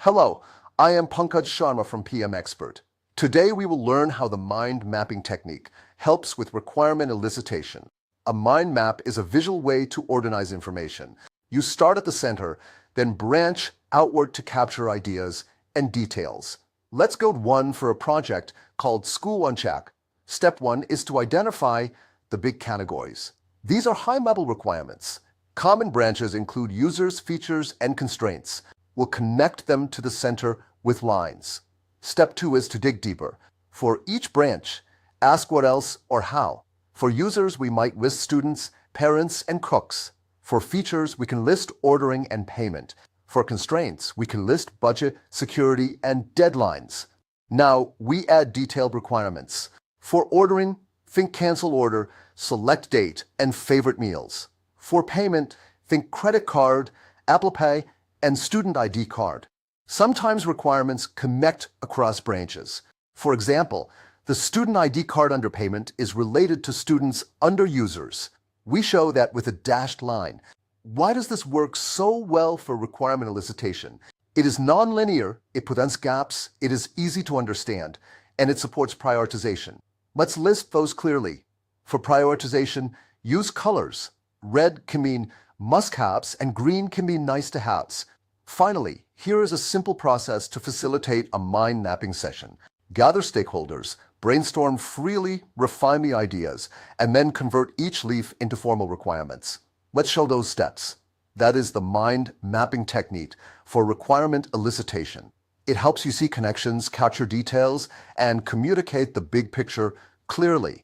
Hello, I am Pankaj Sharma from PM Expert. Today we will learn how the mind mapping technique helps with requirement elicitation. A mind map is a visual way to organize information. You start at the center, then branch outward to capture ideas and details. Let's go one for a project called School Uncheck. Step 1 is to identify the big categories. These are high-level requirements. Common branches include users, features, and constraints. We'll connect them to the center with lines. Step 2 is to dig deeper. For each branch, ask what else or how. For users, we might list students, parents, and cooks. For features, we can list ordering and payment. For constraints, we can list budget, security, and deadlines. Now, we add detailed requirements. For ordering, think cancel order, select date, and favorite meals. For payment, think credit card, Apple Pay, and student ID card. Sometimes requirements connect across branches. For example, the student ID card under payment is related to students under users. We show that with a dashed line. Why does this work so well for requirement elicitation? It is non-linear, it prevents gaps, it is easy to understand, and it supports prioritization. Let's list those clearly. For prioritization, use colors. Red can mean must-haves and green can mean nice-to-haves. Finally, here is a simple process to facilitate a mind mapping session. Gather stakeholders, brainstorm freely, refine the ideas, and then convert each leaf into formal requirements. Let's show those steps. That is the mind mapping technique for requirement elicitation. It helps you see connections, capture details, and communicate the big picture clearly.